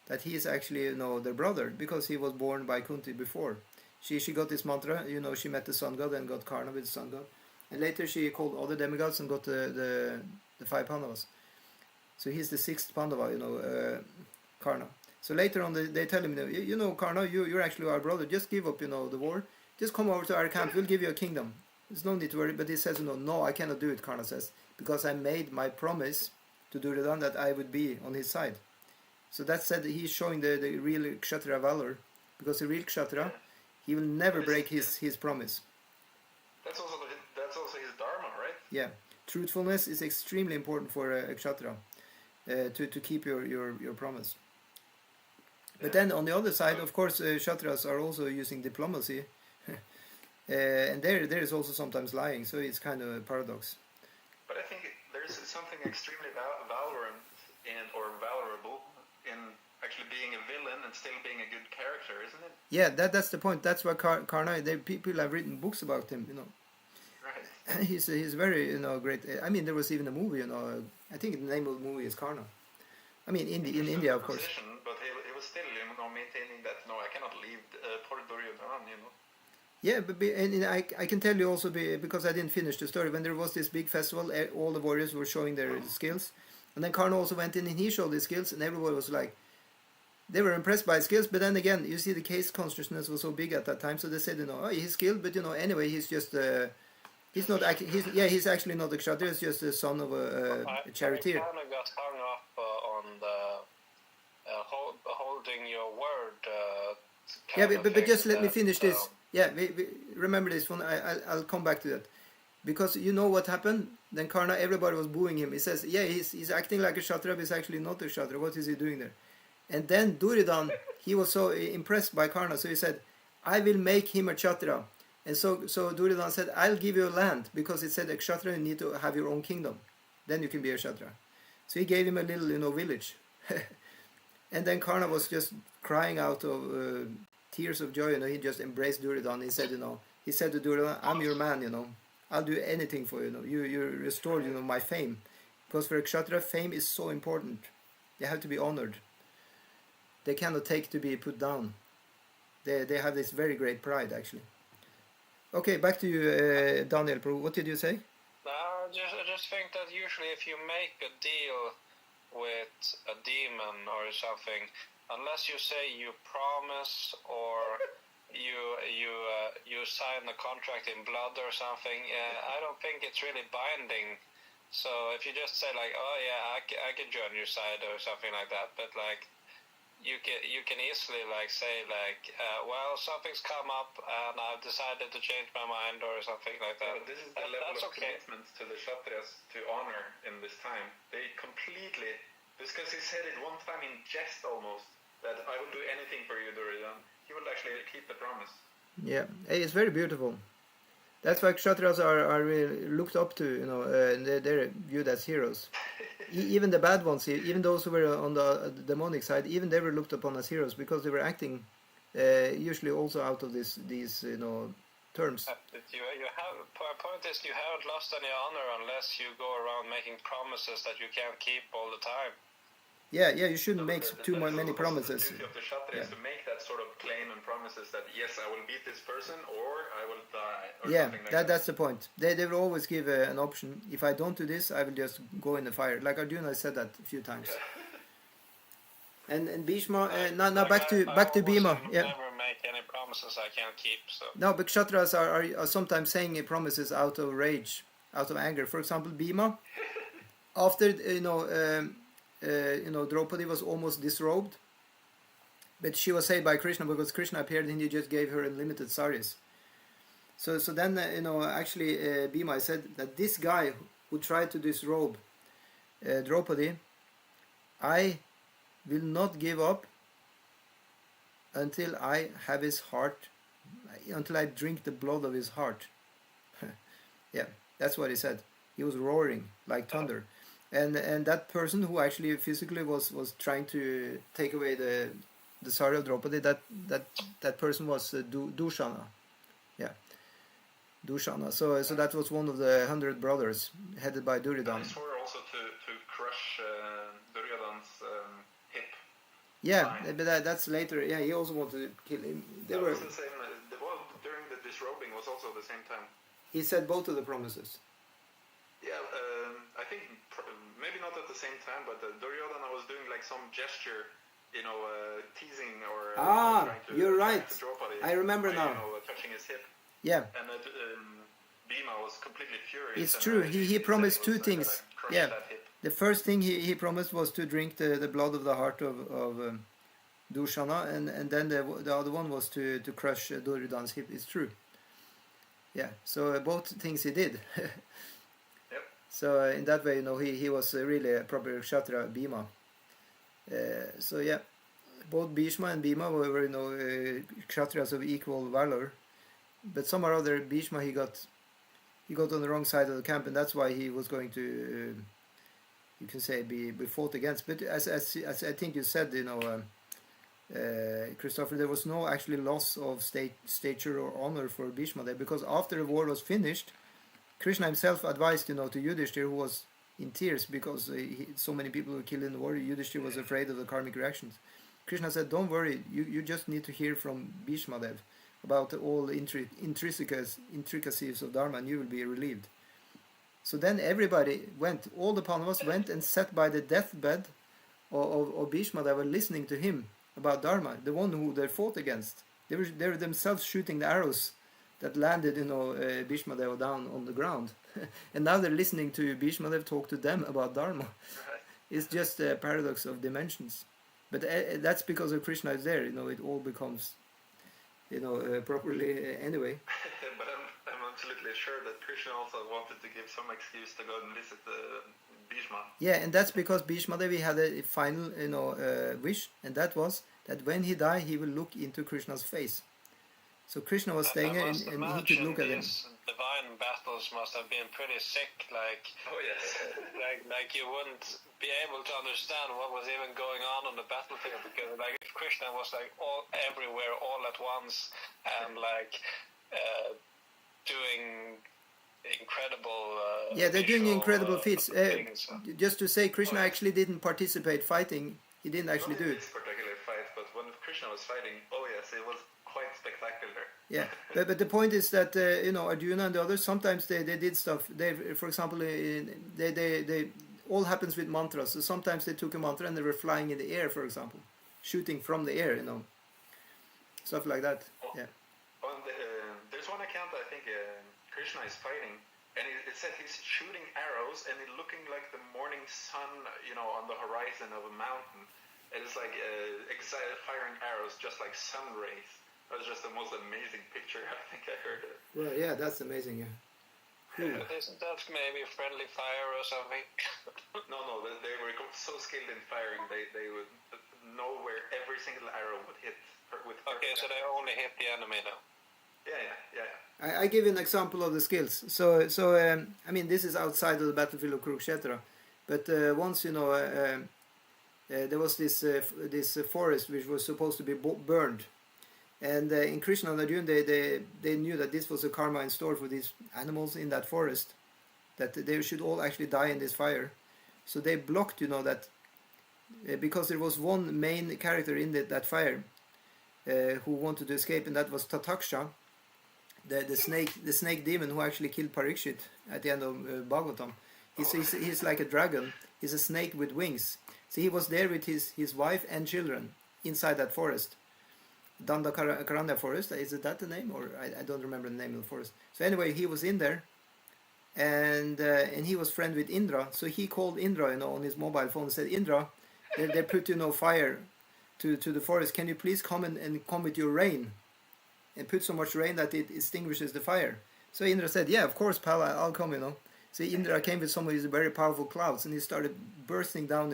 that he is actually their brother, because he was born by Kunti before. She got this mantra, she met the sun god and got Karna with the sun god. And later she called all the demigods and got the 5 Pandavas. So he's the 6th Pandava, Karna. So later on they tell him, Karna, you're actually our brother. Just give up, the war. Just come over to our camp. We'll give you a kingdom. There's no need to worry. But he says, no, I cannot do it, Karna says, because I made my promise to Duryodhana that I would be on his side. So that said, he's showing the real Kshatriya valor, because the real Kshatriya, he will never break his promise. That's also his Dharma, right? Yeah, truthfulness is extremely important for a Kshatriya, to keep your promise. But then on the other side, of course, Kshatriyas are also using diplomacy, and there is also sometimes lying. So it's kind of a paradox. But I think there's something extremely valuable in actually being a villain and still being a good character, isn't it? Yeah, that's the point. That's why Karna. People have written books about him. Right. He's very great. I mean, there was even a movie. I think the name of the movie is Karna. I mean, in India, of course. But he was still maintaining that. No, I cannot leave poor Duryodhana. Yeah, but and I can tell you also because I didn't finish the story. When there was this big festival, all the warriors were showing their skills, and then Karna also went in and he showed his skills, and everyone was like, they were impressed by his skills. But then again, you see the case consciousness was so big at that time, so they said, he's skilled, but anyway, he's just he's not he's actually not a kshatriya. He's just the son of a charioteer. I kind of got hung up on the holding your word. But just let me finish this. Yeah, we remember this one. I'll come back to that, because you know what happened. Then Karna, everybody was booing him. He says, he's acting like a kshatriya, but he's actually not a kshatriya. What is he doing there? And then Duryodhana, he was so impressed by Karna, so he said, I will make him a kshatriya. And so Duryodhana said, I'll give you land, because it said a kshatriya, you need to have your own kingdom. Then you can be a kshatriya. So he gave him a little village. And then Karna was just crying out of tears of joy. He just embraced Duryodhana. He said to Duryodhana, I'm your man. I'll do anything for you. You restored my fame, because for a kshatriya, fame is so important. They have to be honored. They cannot take to be put down. They have this very great pride, actually. Okay, back to you, Daniel. What did you say? I just think that usually if you make a deal with a demon or something, unless you say you promise or you sign a contract in blood or something, I don't think it's really binding. So if you just say like, oh yeah, I can join your side or something like that, but like you can easily like say like, well, something's come up and I've decided to change my mind or something like that. But this is the level of commitment to the Kshatriyas to honor in this time. They completely, because he said it one time in jest almost, that I will do anything for you, Duryodhana. He will actually keep the promise. Yeah, it's very beautiful. That's why Kshatriyas are really looked up to, they're viewed as heroes. Even the bad ones, even those who were on the demonic side, even they were looked upon as heroes, because they were acting usually also out of these terms. Point is, you haven't lost any honor unless you go around making promises that you can't keep all the time. Yeah, you shouldn't make too many promises. The duty of the Kshatriya is to make that sort of claim and promises that yes, I will beat this person or I will die. Or that's the point. They will always give an option. If I don't do this, I will just go in the fire. Like Arjuna said that a few times. And Bhīṣma. Now back to Bhīma. Yeah. Never make any promises I can't keep. So. No, but Kshatriyas are sometimes saying promises out of rage, out of anger. For example, Bhīma, after Draupadi was almost disrobed, but she was saved by Krishna, because Krishna appeared and he just gave her unlimited saris. So then actually Bhīma said that this guy who tried to disrobe Draupadi, I will not give up until I have his heart, until I drink the blood of his heart. Yeah, that's what he said. He was roaring like thunder. And that person who actually physically was trying to take away the sari of Draupadi, that person was Dushana. Yeah, Dushana. So that was one of the 100 brothers headed by Duryodhana. He swore also to crush Duryodhana's hip. Yeah, but that's later. Yeah, he also wanted to kill him. Was the same. During the disrobing was also the same time. He said both of the promises. Yeah, I think maybe not at the same time, but Duryodhana was doing like some gesture, teasing or trying to you're right. attract Draupadi I remember by, now. Touching his hip. Yeah. And Bhīma was completely furious. It's true. He promised two things. Yeah. That hip. The first thing he promised was to drink the blood of the heart of Dushana, and then the other one was to crush Duryodhana's hip. It's true. Yeah. So both things he did. Yep. So in that way, he was really a proper Kshatriya, Bhīma. So yeah, both Bhishma and Bhīma were Kshatriyas of equal valor, but somehow or other Bhishma he got on the wrong side of the camp, and that's why he was going to you can say be fought against. But as I think you said, Christopher, there was no actually loss of stature or honor for Bhishma there, because after the war was finished, Krishna himself advised to Yudhishthira, who was in tears because so many people were killed in the war. Yudhishthira was afraid of the karmic reactions. Krishna said, don't worry, you just need to hear from Bhishma Dev about all the intricacies of Dharma, and you will be relieved. So then everybody went, all the Pandavas went and sat by the deathbed of Bhishma. They were listening to him about Dharma, the one who they fought against. They were themselves shooting the arrows that landed, Bhishma Dev down on the ground. And now they're listening to Bhishma Dev talk to them about Dharma. It's just a paradox of dimensions. But that's because of Krishna is there, it all becomes, properly anyway. But I'm absolutely sure that Krishna also wanted to give some excuse to go and visit Bhishma. Yeah, and that's because Bhishma Devi had a final, wish, and that was that when he died, he will look into Krishna's face. So Krishna was staying there, and he could look at him. Divine battles must have been pretty sick. Like, oh yes, like you wouldn't be able to understand what was even going on the battlefield, because like Krishna was like all everywhere all at once, and like doing incredible. They're doing incredible feats. Things. Just to say, Krishna actually didn't participate fighting. He didn't actually do it. Not in this particular fight, but when Krishna was fighting, oh yes, it was quite spectacular. Yeah, but the point is that Arjuna and the others, sometimes they did stuff. They, for example, they all happens with mantras. So sometimes they took a mantra and they were flying in the air, for example, shooting from the air, stuff like that. Yeah. There's one account I think Krishna is fighting, and it said he's shooting arrows and it looking like the morning sun, on the horizon of a mountain. And it's like firing arrows just like sun rays. That was just the most amazing picture I think I heard it. Well, yeah, that's amazing. Yeah. Isn't that maybe friendly fire or something? No, they were so skilled in firing. They would know where every single arrow would hit. Okay, so they only hit the enemy now. Yeah. I give you an example of the skills. So I mean, this is outside of the battlefield of Kurukshetra, but once there was this forest which was supposed to be burned, and in Krishna and Arjuna they knew that this was a karma in store for these animals in that forest, that they should all actually die in this fire. So they blocked, that because there was one main character in that fire who wanted to escape, and that was Tataksha, the snake demon who actually killed Parikshit at the end of Bhagavatam. He's like a dragon. He's a snake with wings. So he was there with his wife and children inside that forest. Dandakaranya forest, is it that the name? Or I don't remember the name of the forest. So anyway, he was in there, and he was friend with Indra. So he called Indra, on his mobile phone and said, Indra, they put, fire to the forest. Can you please come and come with your rain? And put so much rain that it extinguishes the fire. So Indra said, yeah, of course, pal, I'll come, So Indra came with some of his very powerful clouds, and he started bursting down,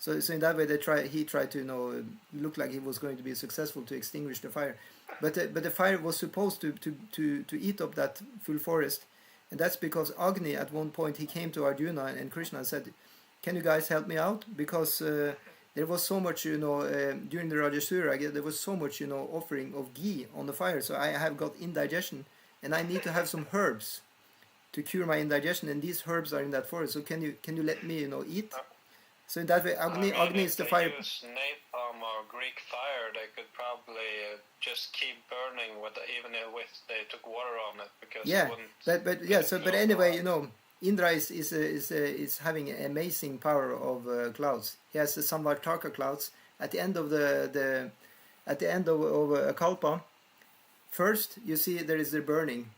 So in that way, he tried to, look like he was going to be successful to extinguish the fire. But the fire was supposed to eat up that full forest. And that's because Agni, at one point, he came to Arjuna and Krishna and said, can you guys help me out? Because there was so much, during the Rajasura, there was so much, offering of ghee on the fire. So I have got indigestion, and I need to have some herbs to cure my indigestion. And these herbs are in that forest. So can you let me, eat? So in that way, Agni is the fire. If they use napalm or Greek fire, they could probably just keep burning even if they took water on it, because Yeah, but anyway, you know, Indra is having an amazing power of clouds. He has the Samvartaka clouds at the end of of a kalpa. First, you see there is the burning.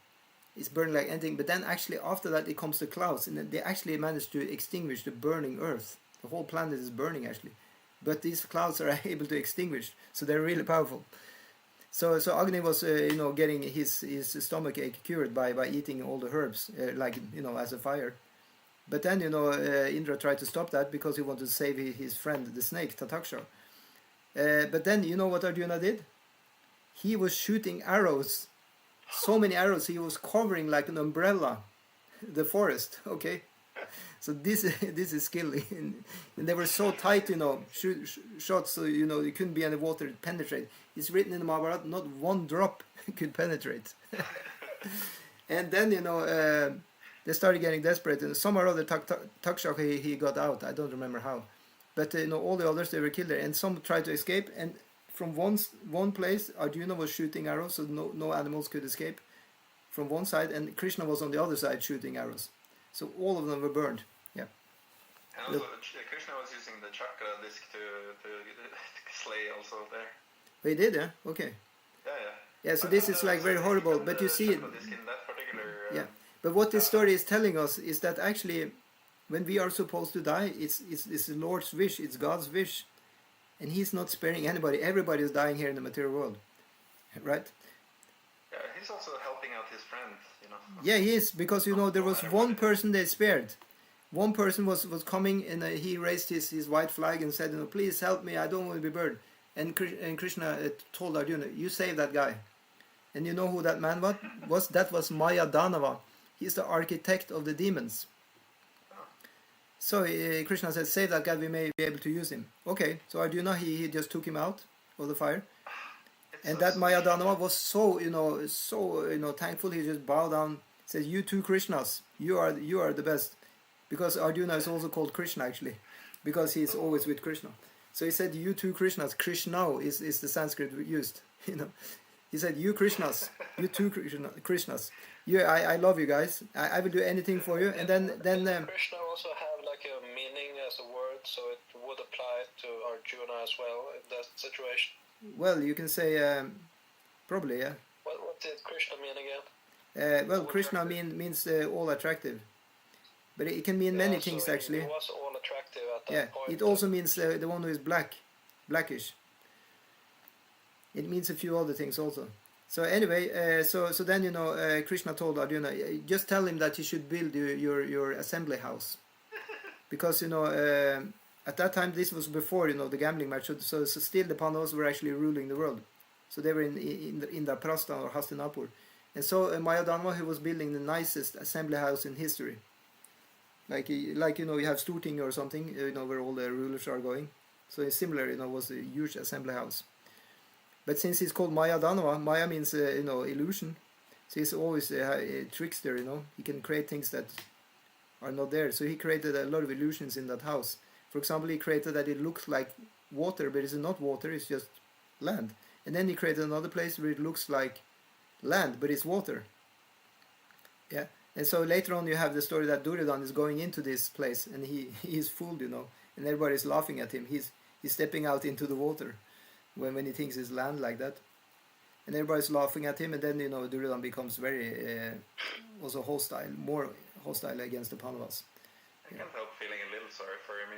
It's burning like anything, but then actually after that it comes the clouds, and they actually manage to extinguish the burning earth. The whole planet is burning actually, but these clouds are able to extinguish, so they're really powerful. So Agni was getting his stomach ache cured by eating all the herbs, as a fire. But then Indra tried to stop that because he wanted to save his friend the snake Tataksha. But then you know what Arjuna did? He was shooting arrows, so many arrows. He was covering like an umbrella the forest. Okay, so this is skill, and they were so tight, shots, so you couldn't be any water to penetrate. It's written in the Mahabharata, not one drop could penetrate. And then they started getting desperate, and some or other Taksha he got out. I don't remember how, but all the others, they were killed there, and some tried to escape. And from one place, Arjuna was shooting arrows, so no animals could escape from one side, and Krishna was on the other side shooting arrows. So all of them were burned. Yeah. And also, Krishna was using the chakra disc to slay also there. They did, yeah? Okay. Yeah, so this is like very horrible, but you see... Yeah, but what this story is telling us is that actually, when we are supposed to die, it's the Lord's wish, it's God's wish. And He's not sparing anybody. Everybody is dying here in the material world. Right? Yeah, He's also helping out his friend, Yeah, He is, because, there was one person they spared. One person was coming, and he raised his white flag and said, please help me, I don't want to be burned. And Krishna told Arjuna, you save that guy. And you know who that man was? That was Maya Danava. He's the architect of the demons. So Krishna said, save that guy, we may be able to use him. Okay, so Arjuna, he just took him out of the fire. And that Maya Danava was so thankful, he just bowed down, said, you two Krishnas, you are the best. Because Arjuna is also called Krishna actually, because he is always with Krishna. So he said, you two Krishnas, Krishna is the Sanskrit used, He said, you Krishnas, you two Krishnas, I love you guys, I will do anything for you. And then Krishna also have like a meaning as a word, so it would apply to Arjuna as well in that situation. Well, you can say, probably, yeah. What did Krishna mean again? Well, Krishna means all attractive. But it can mean many things actually. He was all attractive at that point. It also means the one who is blackish. It means a few other things also. So anyway, so then Krishna told Arjuna, just tell him that he should build your assembly house, because at that time this was before the gambling match. So still the Pandavas were actually ruling the world. So they were in the Prastha or Hastinapur, and so Mayadanva, he was building the nicest assembly house in history. Like you have Storting or something, where all the rulers are going. So it's similar, was a huge assembly house. But since he's called Maya Danava, Maya means illusion. So he's always a trickster, He can create things that are not there. So he created a lot of illusions in that house. For example, he created that it looks like water, but it's not water, it's just land. And then he created another place where it looks like land, but it's water. Yeah. And so later on you have the story that Duryodhana is going into this place, and he is fooled, and everybody's laughing at him. He's stepping out into the water when he thinks it's land like that. And everybody's laughing at him, and then Duryodhana becomes very also more hostile against the Pandavas. I can't help feeling a little sorry for him,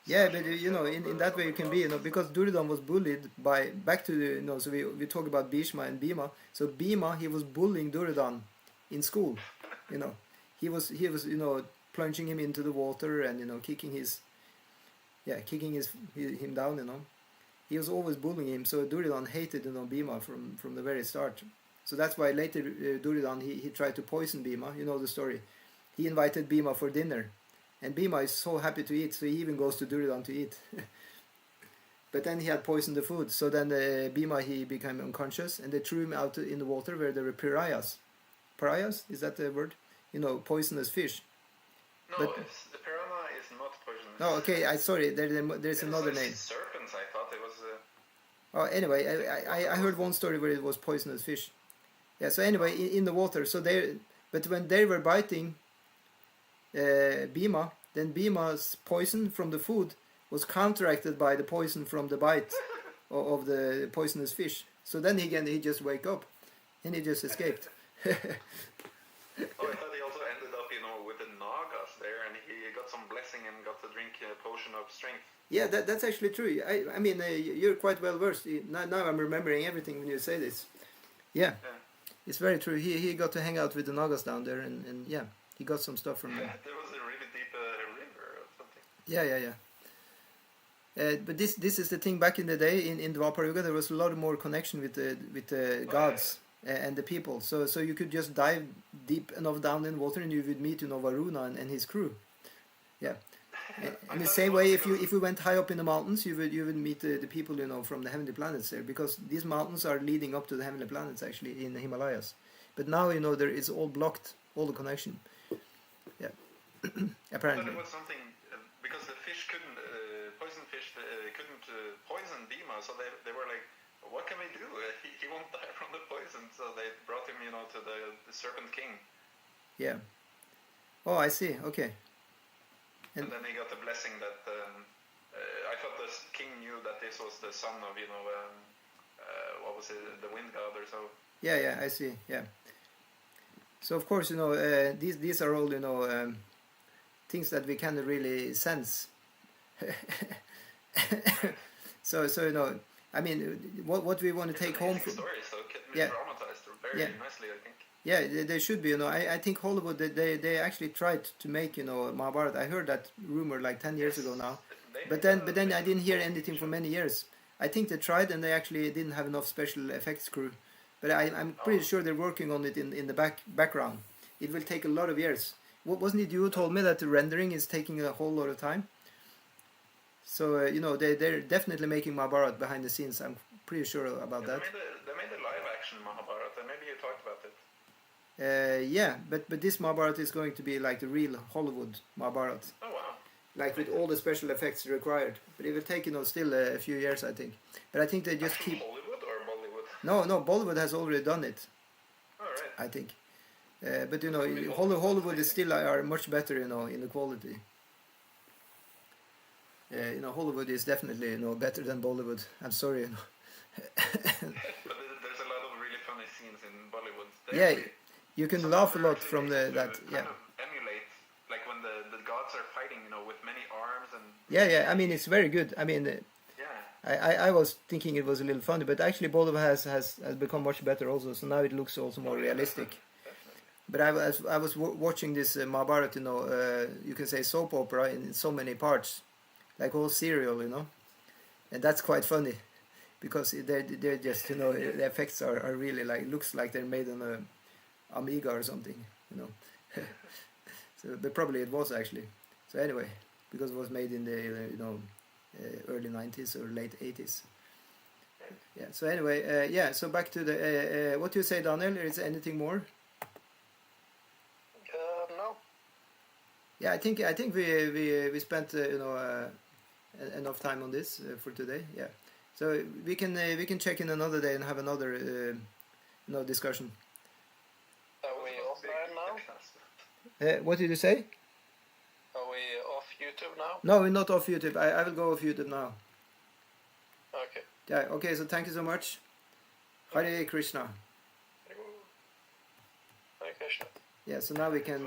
Yeah, but in that way you can be, because Duryodhana was bullied by, back to so we talk about Bhīṣma and Bhīma. So Bhīma, he was bullying Duryodhana in school. He was plunging him into the water and kicking him down. He was always bullying him. So Duryodhana hated Bhīma from the very start. So that's why later Duryodhana he tried to poison Bhīma. You know the story. He invited Bhīma for dinner, and Bhīma is so happy to eat, so he even goes to Duryodhana to eat. But then he had poisoned the food. So then Bhīma, he became unconscious, and they threw him out in the water where there were pariahs. Pariahs, is that the word? Poisonous fish. No, the piranha is not poisonous Oh, okay. Sorry. There's another like name. serpents. I thought it was. Oh, anyway, I heard one story where it was poisonous fish. Yeah. So anyway, in the water. But when they were biting Bhīma, then Bhima's poison from the food was counteracted by the poison from the bite of the poisonous fish. So then he just wake up, and he just escaped. Oh, I thought he also ended up, with the Nagas there, and he got some blessing and got to drink a potion of strength. Yeah, that's actually true. I mean, you're quite well versed. Now I'm remembering everything when you say this. Yeah. It's very true. He got to hang out with the Nagas down there, and yeah, he got some stuff from them. There was a really deep river or something. Yeah. But this is the thing. Back in the day, in Dwapara Yuga, there was a lot more connection with the gods and the people. So you could just dive deep enough down in water, and you would meet Varuna and his crew. Yeah. In the same way, if you went high up in the mountains, you would meet the people from the heavenly planets there, because these mountains are leading up to the heavenly planets actually in the Himalayas. But now there is all blocked, all the connection. Yeah, apparently. But it was something because the fish couldn't poison fish couldn't poison Bhima, so they were like, what can we do? He won't die from the poison, so they brought him to the Serpent King. Yeah. Oh, I see. Okay. And then he got the blessing that I thought the king knew that this was the son of what was it, the wind god or so. Yeah, I see. Yeah. So of course these are all things that we can't really sense. so I mean what we want to take home from. Stories, so it can be dramatized very nicely, I think. Yeah, they should be. I think Hollywood they actually tried to make Mahabharata. I heard that rumor like 10 years ago now, but then I didn't hear anything for many years. I think they tried and they actually didn't have enough special effects crew. But I'm pretty sure they're working on it in the background. It will take a lot of years. Wasn't it you who told me that the rendering is taking a whole lot of time? So they're definitely making Mahabharata behind the scenes. I'm pretty sure about that. They made a live action Mahabharata. Maybe you talked about it. Yeah, but this Mahabharata is going to be like the real Hollywood Mahabharata. Oh wow! Like with all the special effects required, but it will take still a few years, I think. But I think they just keep. Hollywood or Bollywood? No, Bollywood has already done it. All right. I think, but Hollywood is still are much better, in the quality. Hollywood is definitely better than Bollywood. I'm sorry. But there's a lot of really funny scenes in Bollywood. Yeah. You can laugh a lot from that. Yeah. Kind of emulate, like when the gods are fighting, with many arms and. Yeah. I mean, it's very good. I mean, I was thinking it was a little funny, but actually Bollywood has become much better also. So now it looks also more realistic. But I was watching this Mahabharata, you can say soap opera in so many parts, like whole serial, and that's quite funny, because they're just the effects are really like looks like they're made on a Amiga or something, So, but probably it was actually. So anyway, because it was made in the early 90s or late 80s. Yeah. So anyway, so back to the what do you say, Daniel? Is there anything more? No. Yeah, I think we spent enough time on this for today. Yeah. So we can check in another day and have another discussion. Are we offline now? What did you say? Are we off YouTube now? No, we're not off YouTube. I will go off YouTube now. Okay. Yeah. Okay. So thank you so much. Hare Krishna. Hare Krishna. Yeah. So now we can.